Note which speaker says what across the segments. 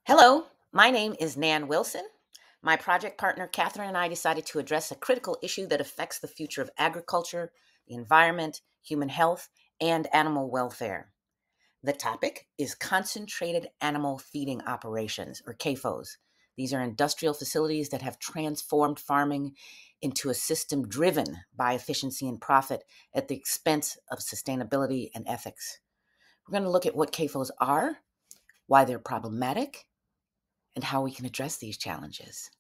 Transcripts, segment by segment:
Speaker 1: Hello, my name is Nan Wilson. My project partner Catherine and I decided to address a critical issue that affects the future of agriculture, the environment, human health, and animal welfare. The topic is concentrated animal feeding operations, or CAFOs. These are industrial facilities that have transformed farming into a system driven by efficiency and profit at the expense of sustainability and ethics. We're going to look at what CAFOs are, why they're problematic, and how we can address these challenges.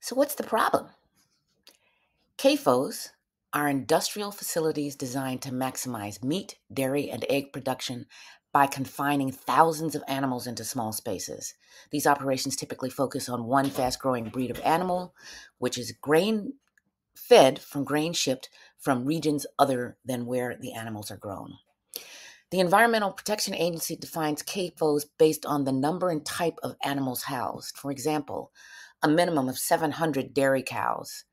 Speaker 1: So, what's the problem? CAFOs are industrial facilities designed to maximize meat, dairy, and egg production by confining thousands of animals into small spaces. These operations typically focus on one fast growing breed of animal, which is grain fed from grain shipped from regions other than where the animals are grown. The Environmental Protection Agency defines CAFOs based on the number and type of animals housed. For example, a minimum of 700 dairy cows,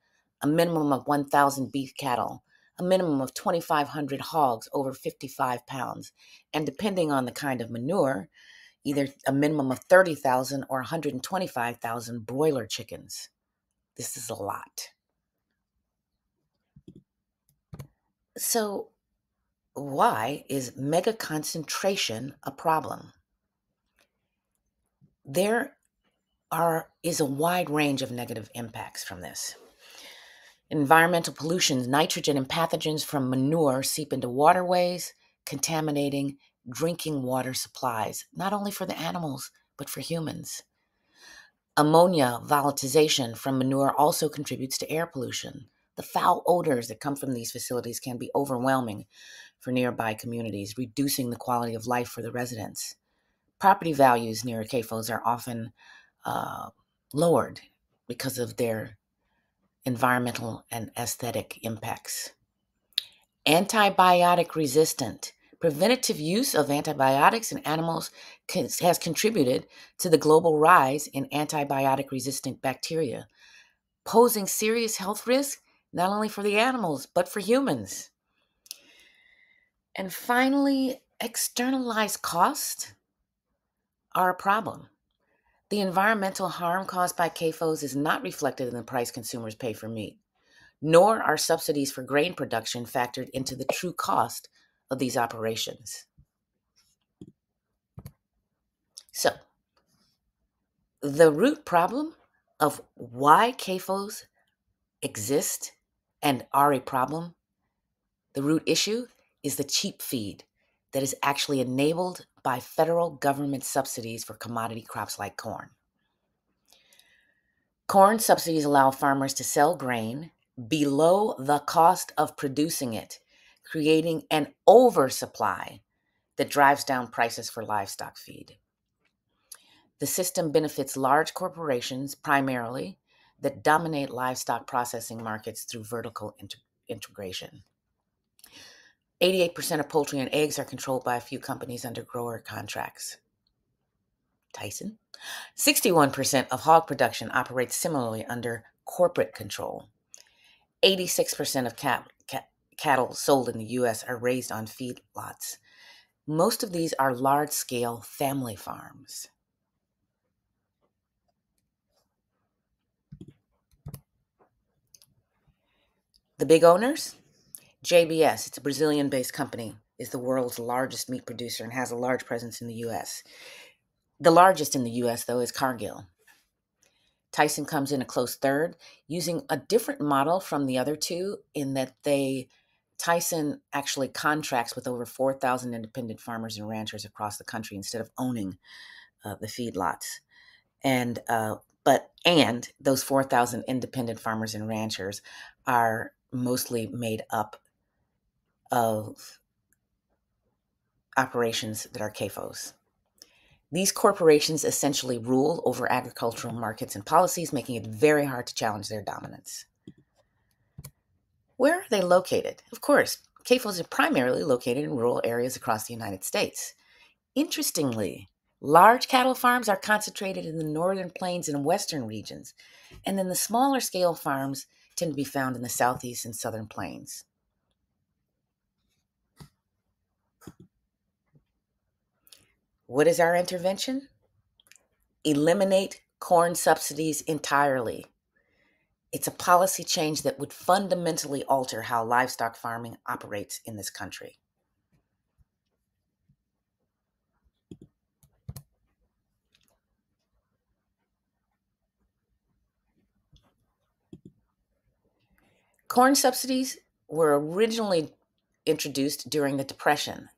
Speaker 1: a minimum of 1,000 beef cattle, a minimum of 2,500 hogs over 55 pounds, and depending on the kind of manure, either a minimum of 30,000 or 125,000 broiler chickens. This is a lot. So, why is mega concentration a problem? There is a wide range of negative impacts from this. Environmental pollution, nitrogen and pathogens from manure seep into waterways, contaminating drinking water supplies, not only for the animals, but for humans. Ammonia volatilization from manure also contributes to air pollution. The foul odors that come from these facilities can be overwhelming for nearby communities, reducing the quality of life for the residents. Property values near CAFOs are often lowered because of their environmental and aesthetic impacts. Antibiotic resistant. Preventative use of antibiotics in animals has contributed to the global rise in antibiotic resistant bacteria, posing serious health risks not only for the animals, but for humans. And finally, externalized costs are a problem. The environmental harm caused by CAFOs is not reflected in the price consumers pay for meat, nor are subsidies for grain production factored into the true cost of these operations. So, the root problem of why CAFOs exist and are a problem, the root issue is the cheap feed that is actually enabled by federal government subsidies for commodity crops like corn. Corn subsidies allow farmers to sell grain below the cost of producing it, creating an oversupply that drives down prices for livestock feed. The system benefits large corporations primarily that dominate livestock processing markets through vertical integration. 88% of poultry and eggs are controlled by a few companies under grower contracts. Tyson. 61% of hog production operates similarly under corporate control. 86% of cattle sold in the U.S. are raised on feedlots. Most of these are large-scale family farms. The big owners? JBS, it's a Brazilian-based company, is the world's largest meat producer and has a large presence in the U.S. The largest in the U.S., though, is Cargill. Tyson comes in a close third, using a different model from the other two in that Tyson actually contracts with over 4,000 independent farmers and ranchers across the country instead of owning the feedlots. And those 4,000 independent farmers and ranchers are mostly made up of operations that are CAFOs. These corporations essentially rule over agricultural markets and policies, making it very hard to challenge their dominance. Where are they located? Of course, CAFOs are primarily located in rural areas across the United States. Interestingly, large cattle farms are concentrated in the northern plains and western regions, and then the smaller scale farms tend to be found in the southeast and southern plains. What is our intervention? Eliminate corn subsidies entirely. It's a policy change that would fundamentally alter how livestock farming operates in this country. Corn subsidies were originally introduced during the Depression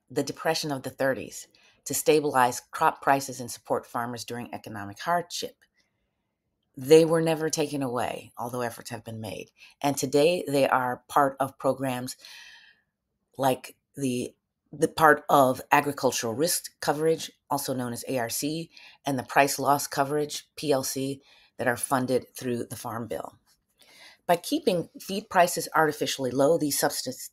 Speaker 1: of the 30s, to stabilize crop prices and support farmers during economic hardship. They were never taken away, although efforts have been made. And today they are part of programs like the part of agricultural risk coverage, also known as ARC, and the price loss coverage, PLC, that are funded through the Farm Bill. By keeping feed prices artificially low, these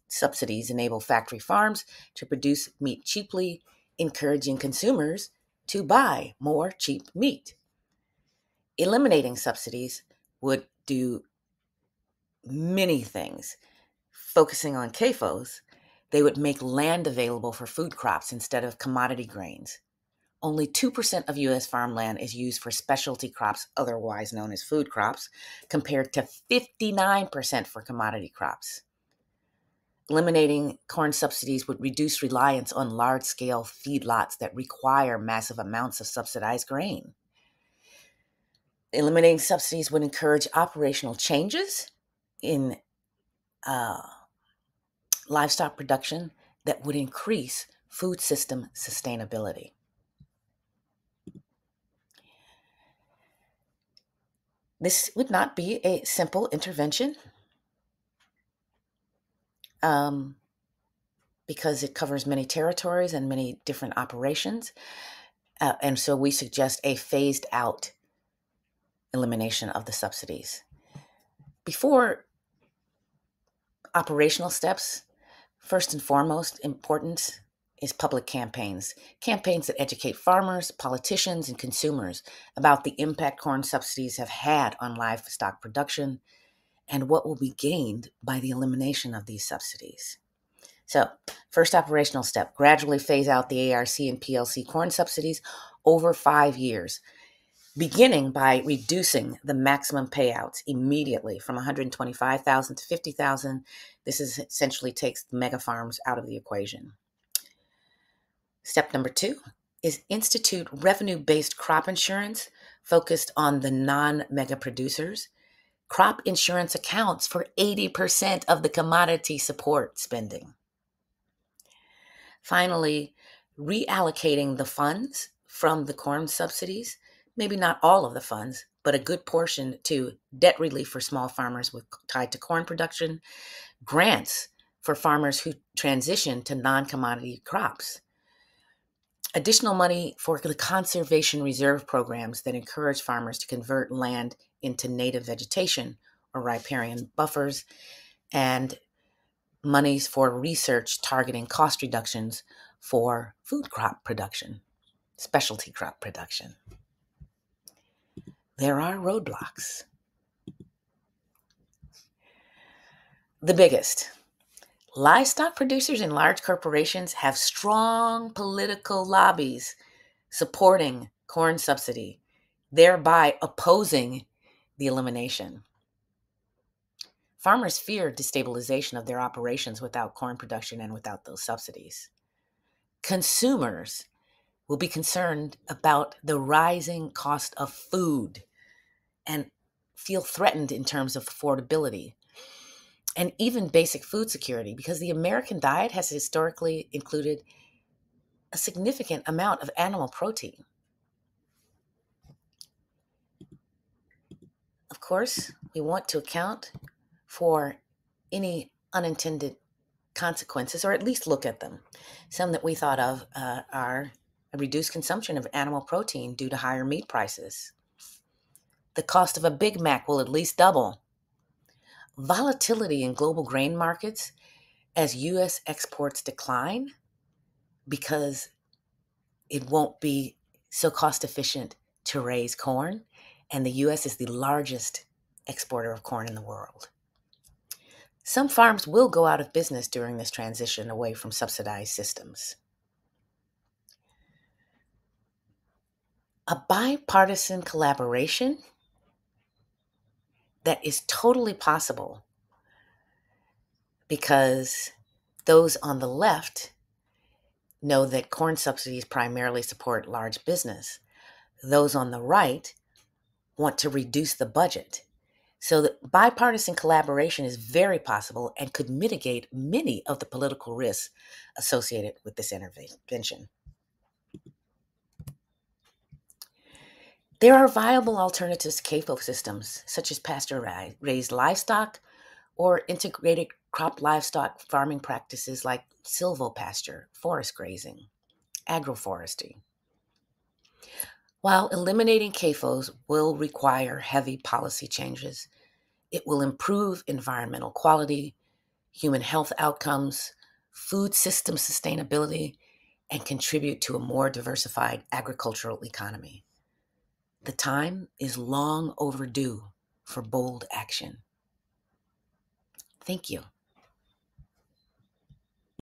Speaker 1: subsidies enable factory farms to produce meat cheaply, encouraging consumers to buy more cheap meat. Eliminating subsidies would do many things. Focusing on CAFOs, they would make land available for food crops instead of commodity grains. Only 2% of U.S. farmland is used for specialty crops, otherwise known as food crops, compared to 59% for commodity crops. Eliminating corn subsidies would reduce reliance on large-scale feedlots that require massive amounts of subsidized grain. Eliminating subsidies would encourage operational changes in livestock production that would increase food system sustainability. This would not be a simple intervention because it covers many territories and many different operations. And so we suggest a phased out elimination of the subsidies. Before operational steps, first and foremost important is public campaigns that educate farmers, politicians, and consumers about the impact corn subsidies have had on livestock production and what will be gained by the elimination of these subsidies. So, first operational step, gradually phase out the ARC and PLC corn subsidies over 5 years, beginning by reducing the maximum payouts immediately from $125,000 to $50,000. This essentially takes mega farms out of the equation. Step number 2 is institute revenue-based crop insurance focused on the non-mega producers. Crop insurance accounts for 80% of the commodity support spending. Finally, reallocating the funds from the corn subsidies, maybe not all of the funds, but a good portion to debt relief for small farmers tied to corn production, grants for farmers who transition to non-commodity crops, additional money for the conservation reserve programs that encourage farmers to convert land into native vegetation or riparian buffers, and monies for research targeting cost reductions for food crop production, specialty crop production. There are roadblocks. The biggest: livestock producers and large corporations have strong political lobbies supporting corn subsidy, thereby opposing the elimination. Farmers fear destabilization of their operations without corn production and without those subsidies. Consumers will be concerned about the rising cost of food and feel threatened in terms of affordability and even basic food security, because the American diet has historically included a significant amount of animal protein. Of course, we want to account for any unintended consequences, or at least look at them. Some that we thought of are a reduced consumption of animal protein due to higher meat prices. The cost of a Big Mac will at least double. Volatility in global grain markets as U.S. exports decline because it won't be so cost efficient to raise corn, and the U.S. is the largest exporter of corn in the world. Some farms will go out of business during this transition away from subsidized systems. A bipartisan collaboration that is totally possible because those on the left know that corn subsidies primarily support large business. Those on the right want to reduce the budget. So the bipartisan collaboration is very possible and could mitigate many of the political risks associated with this intervention. There are viable alternatives to CAFO systems, such as pasture-raised livestock or integrated crop livestock farming practices like silvopasture, forest grazing, agroforestry. While eliminating CAFOs will require heavy policy changes, it will improve environmental quality, human health outcomes, food system sustainability, and contribute to a more diversified agricultural economy. The time is long overdue for bold action. Thank you.